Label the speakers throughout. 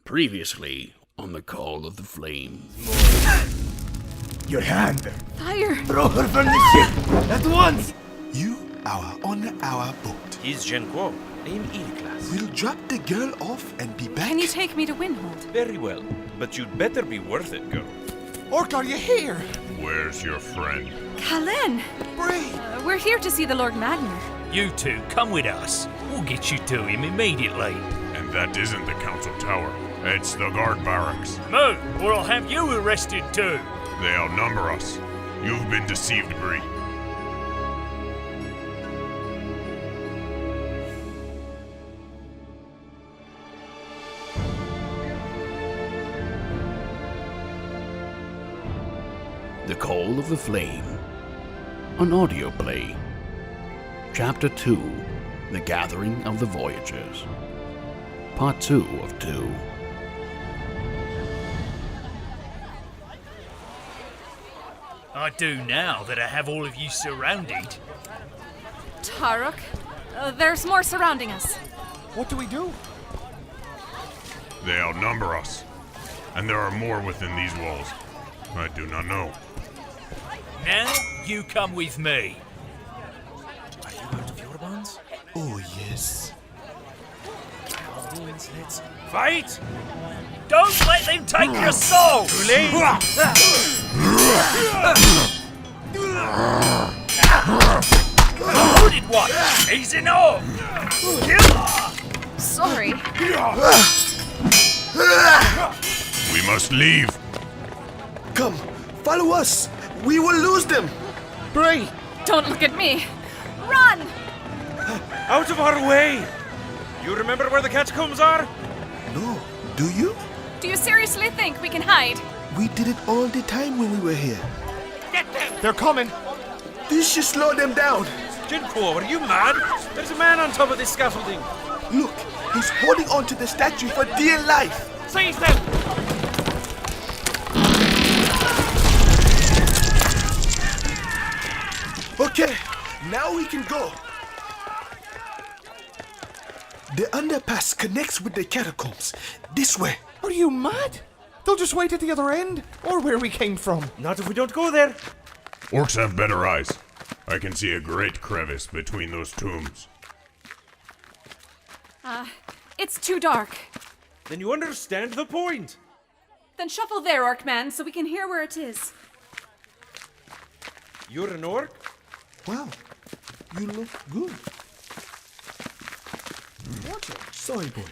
Speaker 1: Previously on the Call of the Flame.
Speaker 2: Your hand!
Speaker 3: Fire!
Speaker 2: Throw her from the ship! At once!
Speaker 4: You are on our boat.
Speaker 5: He's Genquo. I'm E-class.
Speaker 4: We'll drop the girl off and be back.
Speaker 3: Can you take me to Wynhold?
Speaker 5: Very well. But you'd better be worth it, girl.
Speaker 4: Orc, are you here?
Speaker 6: Where's your friend?
Speaker 3: Kalin!
Speaker 4: Bray!
Speaker 3: We're here to see the Lord Magner.
Speaker 7: You two, come with us. We'll get you to him immediately.
Speaker 6: And that isn't the council tower. It's the guard barracks.
Speaker 7: Move, or I'll have you arrested too.
Speaker 6: They outnumber us. You've been deceived, Bree.
Speaker 1: The Call of the Flame. An audio play. Chapter 2. The Gathering of the Voyagers. Part 2 of 2.
Speaker 7: I do now that I have all of you surrounded.
Speaker 3: Taruk, there's more surrounding us.
Speaker 2: What do we do?
Speaker 6: They outnumber us. And there are more within these walls. I do not know.
Speaker 7: Now, you come with me.
Speaker 5: Are you out of your bonds?
Speaker 4: Oh, yes.
Speaker 5: By all means, let's fight!
Speaker 7: Don't let them take your soul! Hooded one! He's in all!
Speaker 3: Sorry.
Speaker 6: We must leave.
Speaker 4: Come, follow us. We will lose them.
Speaker 2: Bray!
Speaker 3: Don't look at me. Run!
Speaker 5: Out of our way! You remember where the catacombs are?
Speaker 4: No, do you?
Speaker 3: Do you seriously think we can hide?
Speaker 4: We did it all the time when we were here.
Speaker 2: They're coming!
Speaker 4: This should slow them down.
Speaker 5: Genquo, are you mad? There's a man on top of this scaffolding.
Speaker 4: Look, he's holding on to the statue for dear life.
Speaker 5: Seize them!
Speaker 4: Okay, now we can go. The underpass connects with the catacombs. This way.
Speaker 2: Are you mad? They'll just wait at the other end, or where we came from.
Speaker 5: Not if we don't go there.
Speaker 6: Orcs have better eyes. I can see a great crevice between those tombs.
Speaker 3: It's too dark.
Speaker 5: Then you understand the point.
Speaker 3: Then shuffle there, Orcman, so we can hear where it is.
Speaker 5: You're an orc?
Speaker 4: Wow, you look good. Sorry, boy.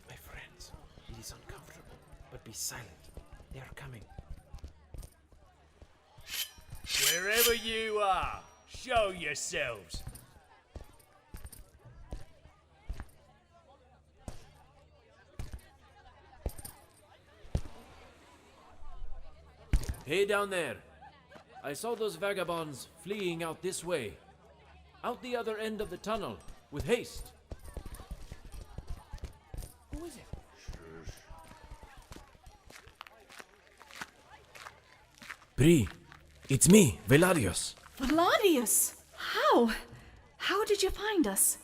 Speaker 5: My friends, it is uncomfortable, but be silent. They are coming.
Speaker 7: Wherever you are, show yourselves.
Speaker 8: Hey down there. I saw those vagabonds fleeing out this way. Out the other end of the tunnel, with haste. Who is it? Bree, it's me, Velarius.
Speaker 3: Velarius! How? How did you find us?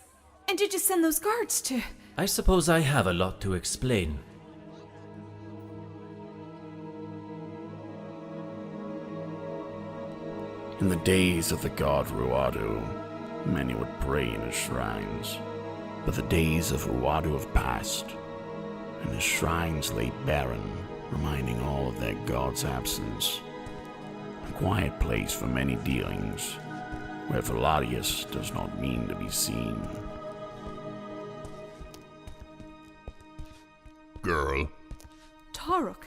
Speaker 3: And did you send those guards to...
Speaker 8: I suppose I have a lot to explain.
Speaker 1: In the days of the god Ruadu, many would pray in his shrines. But the days of Ruadu have passed, and his shrines lay barren, reminding all of their god's absence. A quiet place for many dealings, where Velarius does not mean to be seen.
Speaker 6: Girl,
Speaker 3: Taruk.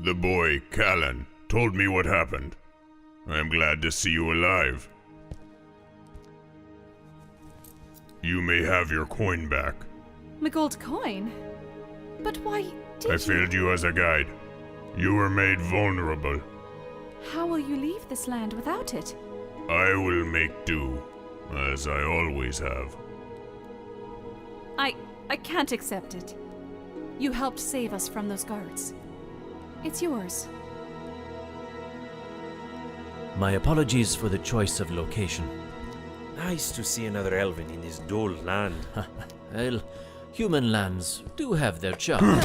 Speaker 6: the boy, Callan, told me what happened. I am glad to see you alive. You may have your coin back.
Speaker 3: My gold coin? But why did
Speaker 6: I
Speaker 3: you...
Speaker 6: failed you as a guide. You were made vulnerable.
Speaker 3: How will you leave this land without it?
Speaker 6: I will make do, as I always have.
Speaker 3: I can't accept it. You helped save us from those guards. It's yours.
Speaker 8: My apologies for the choice of location.
Speaker 5: Nice to see another elven in this dull land.
Speaker 8: Well, human lands do have their charm.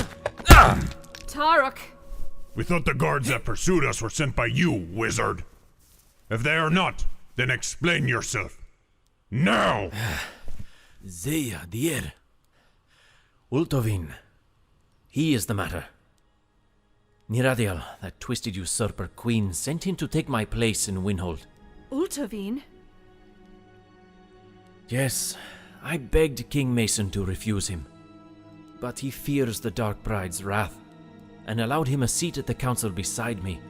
Speaker 3: Tarok!
Speaker 6: We thought the guards that pursued us were sent by you, wizard. If they are not, then explain yourself. Now!
Speaker 8: Zeya, Dier. Ultovin. He is the matter. Niradiel, that twisted usurper queen, sent him to take my place in Wynhold.
Speaker 3: Ultovin?
Speaker 8: Yes, I begged King Mason to refuse him. But he fears the Dark Bride's wrath, and allowed him a seat at the council beside me.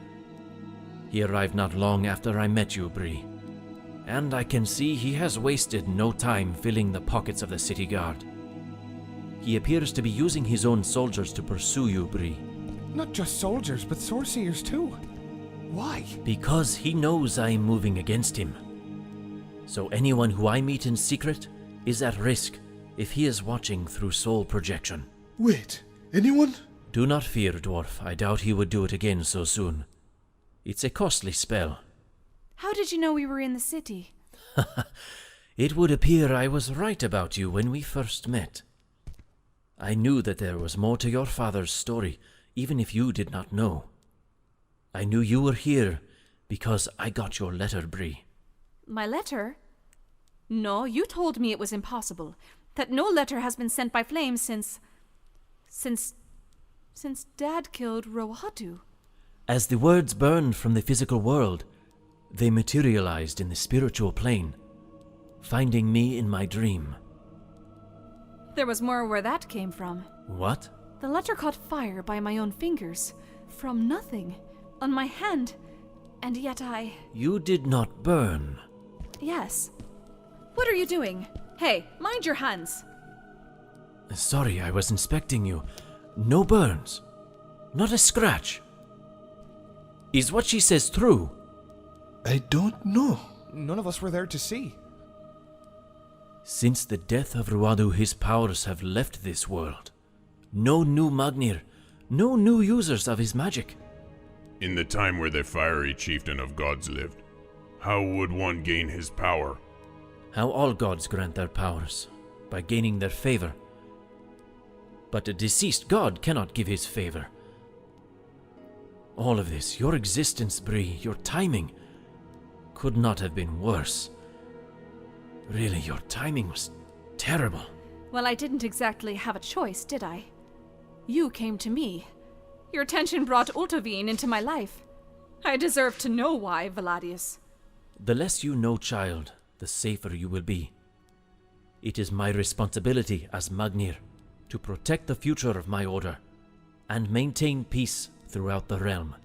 Speaker 8: He arrived not long after I met you, Bree. And I can see he has wasted no time filling the pockets of the city guard. He appears to be using his own soldiers to pursue you, Bree.
Speaker 2: Not just soldiers, but sorcerers too. Why?
Speaker 8: Because he knows I am moving against him. So anyone who I meet in secret is at risk if he is watching through soul projection.
Speaker 4: Wait, anyone?
Speaker 8: Do not fear, dwarf. I doubt he would do it again so soon. It's a costly spell.
Speaker 3: How did you know we were in the city?
Speaker 8: It would appear I was right about you when we first met. I knew that there was more to your father's story, even if you did not know. I knew you were here because I got your letter, Bree.
Speaker 3: My letter? No, you told me it was impossible. That no letter has been sent by flames since Dad killed Rohatu.
Speaker 8: As the words burned from the physical world, they materialized in the spiritual plane, finding me in my dream.
Speaker 3: There was more where that came from.
Speaker 8: What?
Speaker 3: The letter caught fire by my own fingers, from nothing, on my hand, and yet I...
Speaker 8: You did not burn.
Speaker 3: Yes. What are you doing? Hey, mind your hands.
Speaker 8: Sorry, I was inspecting you. No burns. Not a scratch. Is what she says true?
Speaker 4: I don't know.
Speaker 2: None of us were there to see.
Speaker 8: Since the death of Ruadu, his powers have left this world. No new Magnir, no new users of his magic.
Speaker 6: In the time where the fiery chieftain of gods lived, how would one gain his power?
Speaker 8: How all gods grant their powers, by gaining their favor. But a deceased god cannot give his favor. All of this, your existence, Bree, your timing, could not have been worse. Really, your timing was terrible.
Speaker 3: Well, I didn't exactly have a choice, did I? You came to me. Your attention brought Ultovine into my life. I deserve to know why, Veladius.
Speaker 8: The less you know, child, the safer you will be. It is my responsibility as Magnir to protect the future of my order and maintain peace throughout the realm.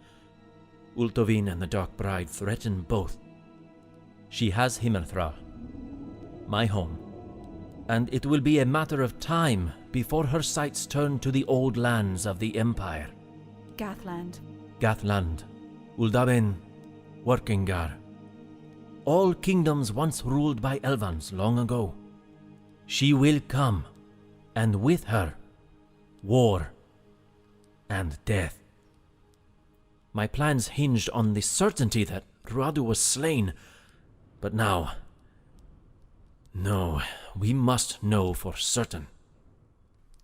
Speaker 8: Ultovine and the Dark Bride threaten both. She has Himmerthral, my home, and it will be a matter of time before her sights turn to the old lands of the Empire.
Speaker 3: Gathland.
Speaker 8: Gathland, Uldaben, Workingar. All kingdoms once ruled by Elvans long ago. She will come, and with her, war and death. My plans hinged on the certainty that Ruadu was slain, but now... No, we must know for certain.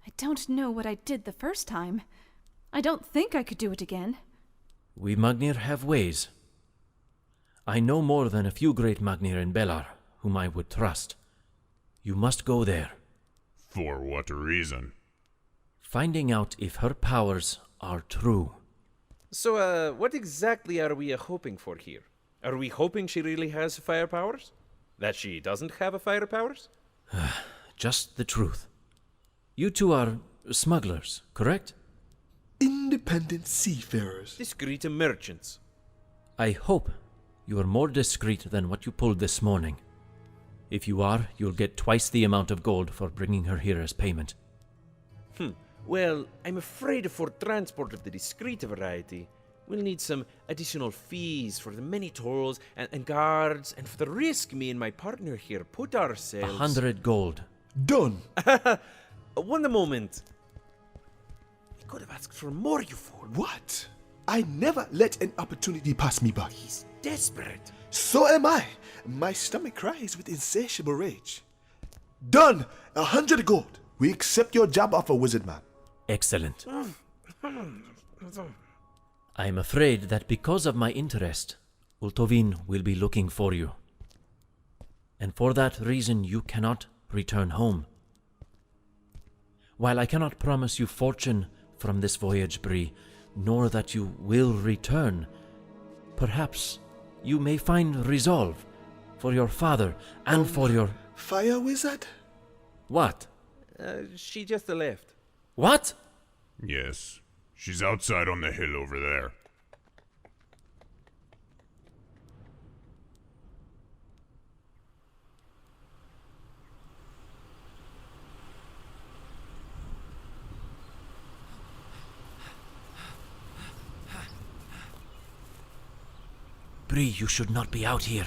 Speaker 3: I don't know what I did the first time. I don't think I could do it again.
Speaker 8: We Magnir have ways. I know more than a few great Magnir in Belar, whom I would trust. You must go there.
Speaker 6: For what reason?
Speaker 8: Finding out if her powers are true.
Speaker 5: So, what exactly are we hoping for here? Are we hoping she really has fire powers? That she doesn't have fire powers?
Speaker 8: Just the truth. You two are smugglers, correct?
Speaker 4: Independent seafarers.
Speaker 5: Discreet merchants.
Speaker 8: I hope you are more discreet than what you pulled this morning. If you are, you'll get twice the amount of gold for bringing her here as payment.
Speaker 5: Well, I'm afraid for transport of the discreet variety, we'll need some additional fees for the many tolls and guards, and for the risk me and my partner here put ourselves...
Speaker 8: 100 gold.
Speaker 4: Done.
Speaker 5: One moment. I could have asked for more, you fool.
Speaker 4: What? I never let an opportunity pass me by.
Speaker 5: He's desperate.
Speaker 4: So am I. My stomach cries with insatiable rage. Done. 100 gold. We accept your job offer, wizard man.
Speaker 8: Excellent. I am afraid that because of my interest, Ultovin will be looking for you. And for that reason you cannot return home. While I cannot promise you fortune from this voyage, Bree, nor that you will return, perhaps you may find resolve for your father and for your...
Speaker 4: Fire wizard?
Speaker 8: What?
Speaker 5: She just left.
Speaker 8: What?
Speaker 6: Yes, she's outside on the hill over there.
Speaker 8: Bree, you should not be out here.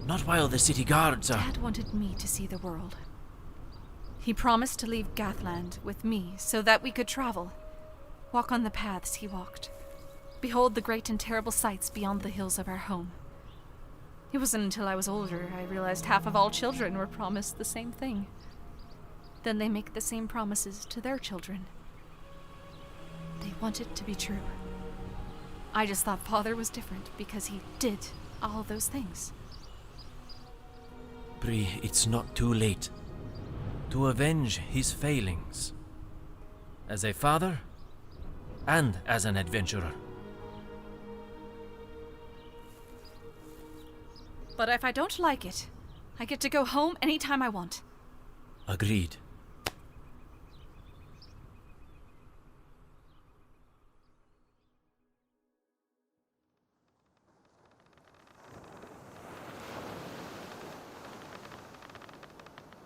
Speaker 8: Not while the city guards are...
Speaker 3: Dad wanted me to see the world. He promised to leave Gathland with me so that we could travel. Walk on the paths he walked. Behold the great and terrible sights beyond the hills of our home. It wasn't until I was older I realized half of all children were promised the same thing. Then they make the same promises to their children. They want it to be true. I just thought Father was different because he did all those things.
Speaker 8: Bree, it's not too late to avenge his failings. As a father and as an adventurer.
Speaker 3: But if I don't like it, I get to go home anytime I want.
Speaker 8: Agreed.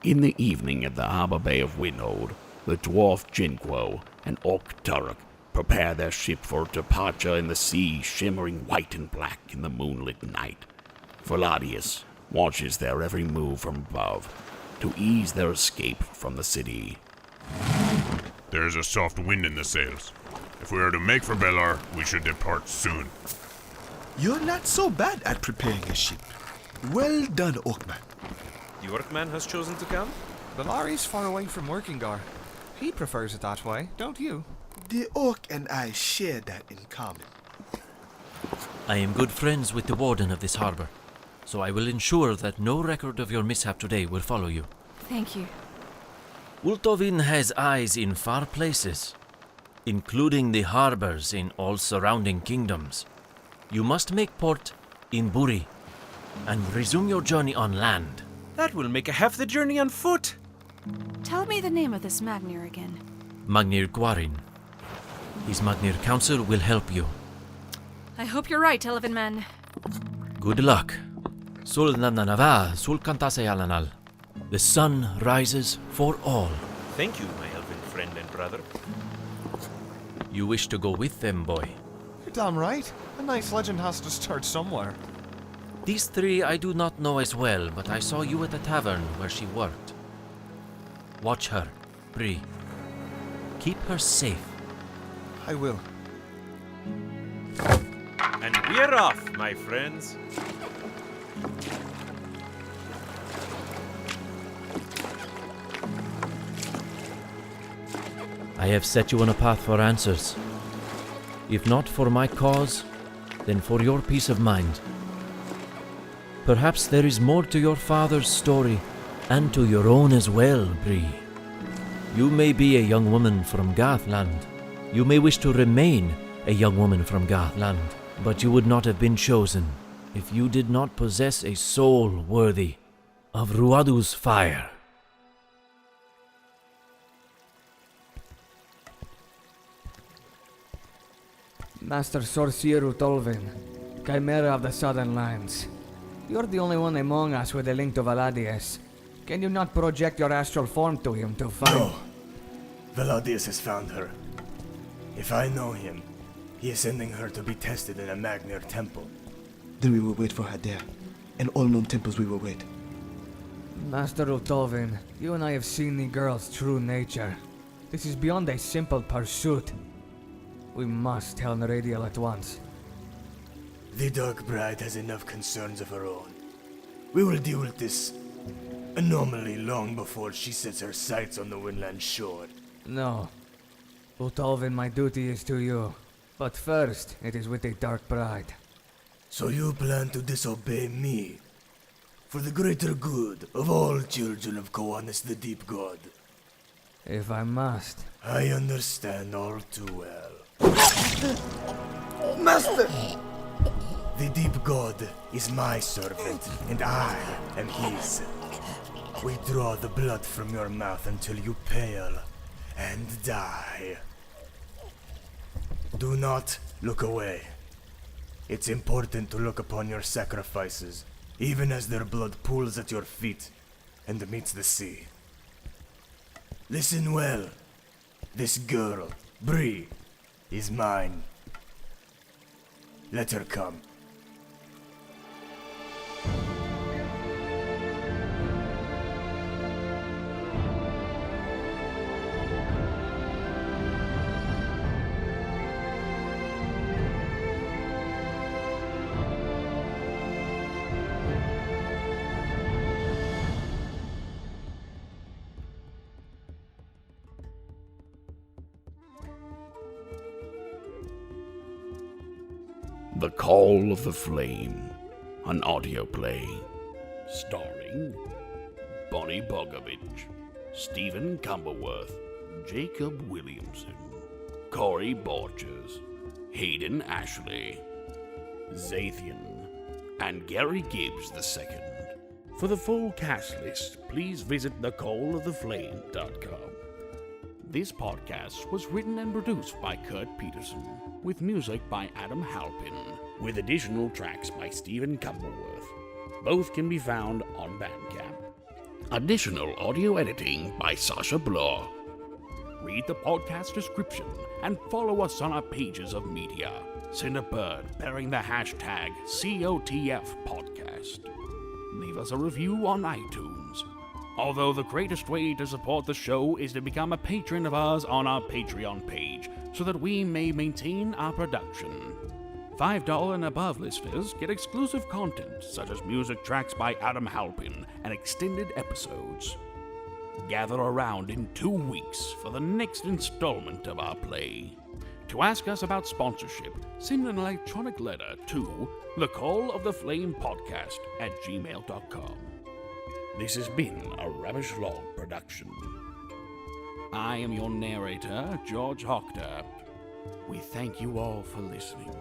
Speaker 1: In the evening at the harbor bay of Wynhold, the dwarf Jinquo and Orc Turok prepare their ship for departure in the sea shimmering white and black in the moonlit night. Voladius watches their every move from above to ease their escape from the city.
Speaker 6: There's a soft wind in the sails. If we are to make for Belar, we should depart soon.
Speaker 4: You're not so bad at preparing a ship. Well done, Orkman.
Speaker 5: The Orkman has chosen to come?
Speaker 2: Belari's far away from Workingar. He prefers it that way, don't you?
Speaker 4: The Orc and I share that in common.
Speaker 8: I am good friends with the warden of this harbor, so I will ensure that no record of your mishap today will follow you.
Speaker 3: Thank you.
Speaker 8: Ultovin has eyes in far places, including the harbors in all surrounding kingdoms. You must make port in Buri and resume your journey on land.
Speaker 5: That will make half the journey on foot.
Speaker 3: Tell me the name of this Magnir again.
Speaker 8: Magnir Gwarin. His Magnir Council will help you.
Speaker 3: I hope you're right, Elven Man.
Speaker 8: Good luck. Sul nananava, sul kantaseyalanal. The sun rises for all.
Speaker 5: Thank you, my elven friend and brother.
Speaker 8: You wish to go with them, boy?
Speaker 2: You're damn right. A nice legend has to start somewhere.
Speaker 8: These three I do not know as well, but I saw you at the tavern where she worked. Watch her, Bree. Keep her safe.
Speaker 2: I will.
Speaker 5: And we're off, my friends.
Speaker 8: I have set you on a path for answers. If not for my cause, then for your peace of mind. Perhaps there is more to your father's story, and to your own as well, Bree. You may be a young woman from Gathland. You may wish to remain a young woman from Gathland, but you would not have been chosen if you did not possess a soul worthy of Ruadu's fire.
Speaker 9: Master Sorcier Utolvin, Chimera of the Southern Lands. You're the only one among us with a link to Valadius. Can you not project your astral form to him to find...
Speaker 10: No. Valadius has found her. If I know him, he is sending her to be tested in a Magnir temple.
Speaker 4: Then we will wait for her there. In all known temples we will wait.
Speaker 9: Master Utolvin, you and I have seen the girl's true nature. This is beyond a simple pursuit. We must tell Neradiel at once.
Speaker 10: The Dark Bride has enough concerns of her own. We will deal with this anomaly long before she sets her sights on the Wynland shore.
Speaker 9: No. Utolvin, my duty is to you. But first, it is with a dark pride.
Speaker 10: So you plan to disobey me? For the greater good of all children of Koanis the Deep God?
Speaker 9: If I must.
Speaker 10: I understand all too well.
Speaker 4: Master!
Speaker 10: The Deep God is my servant, and I am his. We draw the blood from your mouth until you pale and die. Do not look away. It's important to look upon your sacrifices, even as their blood pools at your feet and meets the sea. Listen well. This girl, Bree, is mine. Let her come.
Speaker 1: The Call of the Flame, an audio play, starring Bonnie Bogovich, Stephen Cumberworth, Jacob Williamson, Corey Borges, Hayden Ashley, Zathian, and Gary Gibbs II. For the full cast list, please visit thecalloftheflame.com. This podcast was written and produced by Kurt Peterson, with music by Adam Halpin, with additional tracks by Stephen Cumberworth. Both can be found on Bandcamp. Additional audio editing by Sasha Bloor. Read the podcast description and follow us on our pages of media. Send a bird bearing the hashtag COTFpodcast. Leave us a review on iTunes. Although the greatest way to support the show is to become a patron of ours on our Patreon page, so that we may maintain our production. $5 and above listeners get exclusive content, such as music tracks by Adam Halpin and extended episodes. Gather around in 2 weeks for the next installment of our play. To ask us about sponsorship, send an electronic letter to thecalloftheflamepodcast@gmail.com. This has been a Rubbish Log production. I am your narrator, George Hochter. We thank you all for listening.